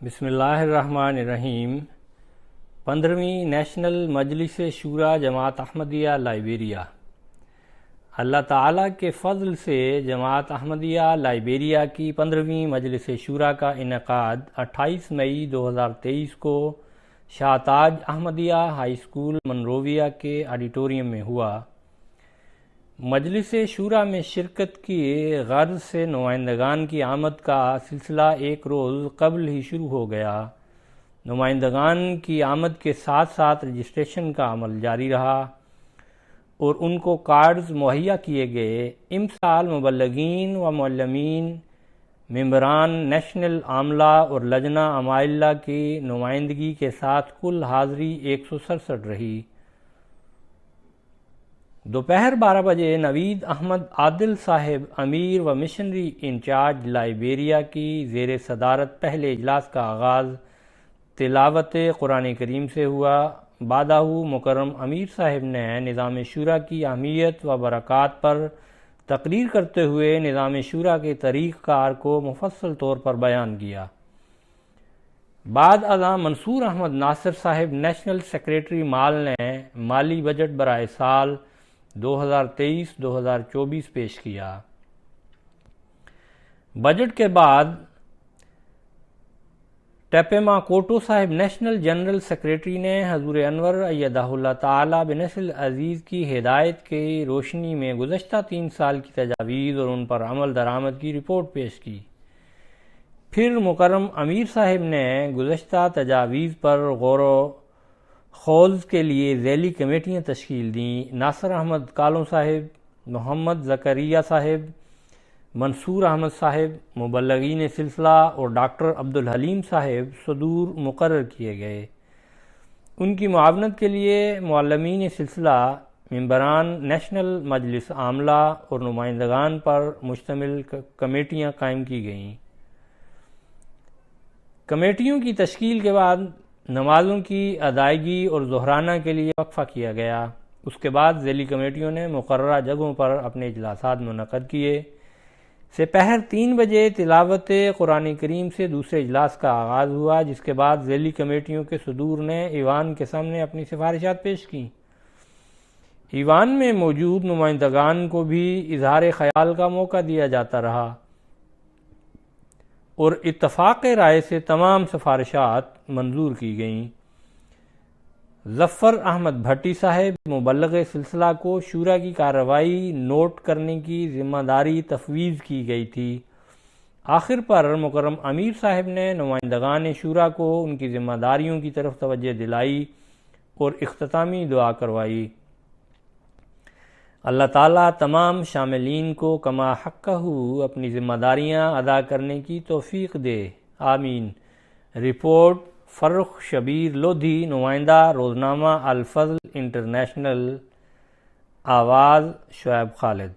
بسم اللہ الرحمن الرحیم 15ویں نیشنل مجلس شورا جماعت احمدیہ لائبیریا۔ اللہ تعالیٰ کے فضل سے جماعت احمدیہ لائبیریا کی 15ویں مجلس شورا کا انعقاد 28 مئی 2023 کو شاہ تاج احمدیہ ہائی اسکول منرویہ کے آڈیٹوریم میں ہوا۔ مجلس شورا میں شرکت کی غرض سے نمائندگان کی آمد کا سلسلہ ایک روز قبل ہی شروع ہو گیا۔ نمائندگان کی آمد کے ساتھ ساتھ رجسٹریشن کا عمل جاری رہا اور ان کو کارڈز مہیا کیے گئے۔ امسال مبلغین و معلمین، ممبران نیشنل عاملہ اور لجنہ عمائلہ کی نمائندگی کے ساتھ کل حاضری 167 رہی۔ دوپہر 12 بجے نوید احمد عادل صاحب امیر و مشنری انچارج لائبیریا کی زیر صدارت پہلے اجلاس کا آغاز تلاوت قرآن کریم سے ہوا۔ بعدہ مکرم امیر صاحب نے نظام شورا کی اہمیت و برکات پر تقریر کرتے ہوئے نظام شورا کے طریق کار کو مفصل طور پر بیان کیا۔ بعد ازاں منصور احمد ناصر صاحب نیشنل سیکریٹری مال نے مالی بجٹ برائے سال 2023-2024 پیش کیا۔ بجٹ کے بعد ٹیپیما کوٹو صاحب نیشنل جنرل سیکریٹری نے حضور انور ایدہ اللہ تعالی بنصر عزیز کی ہدایت کی روشنی میں گزشتہ 3 سال کی تجاویز اور ان پر عمل درآمد کی رپورٹ پیش کی۔ پھر مکرم امیر صاحب نے گزشتہ تجاویز پر غور و خوض کے لیے ذیلی کمیٹیاں تشکیل دیں۔ ناصر احمد کالوں صاحب، محمد زکریا صاحب، منصور احمد صاحب مبلغین سلسلہ اور ڈاکٹر عبدالحلیم صاحب صدور مقرر کیے گئے۔ ان کی معاونت کے لیے معلمین سلسلہ، ممبران نیشنل مجلس عاملہ اور نمائندگان پر مشتمل کمیٹیاں قائم کی گئیں۔ کمیٹیوں کی تشکیل کے بعد نمازوں کی ادائیگی اور ظہرانہ کے لیے وقفہ کیا گیا۔ اس کے بعد ذیلی کمیٹیوں نے مقررہ جگہوں پر اپنے اجلاسات منعقد کیے۔ سپہر 3 بجے تلاوت قرآن کریم سے دوسرے اجلاس کا آغاز ہوا، جس کے بعد ذیلی کمیٹیوں کے صدور نے ایوان کے سامنے اپنی سفارشات پیش کیں۔ ایوان میں موجود نمائندگان کو بھی اظہار خیال کا موقع دیا جاتا رہا اور اتفاق رائے سے تمام سفارشات منظور کی گئیں۔ ظفر احمد بھٹی صاحب مبلغ سلسلہ کو شورا کی کارروائی نوٹ کرنے کی ذمہ داری تفویض کی گئی تھی۔ آخر پر مکرم امیر صاحب نے نمائندگان شورا کو ان کی ذمہ داریوں کی طرف توجہ دلائی اور اختتامی دعا کروائی۔ اللہ تعالیٰ تمام شاملین کو کما حقہ اپنی ذمہ داریاں ادا کرنے کی توفیق دے، آمین۔ رپورٹ فرخ شبیر لودھی، نمائندہ روزنامہ الفضل انٹرنیشنل۔ آواز شعیب خالد۔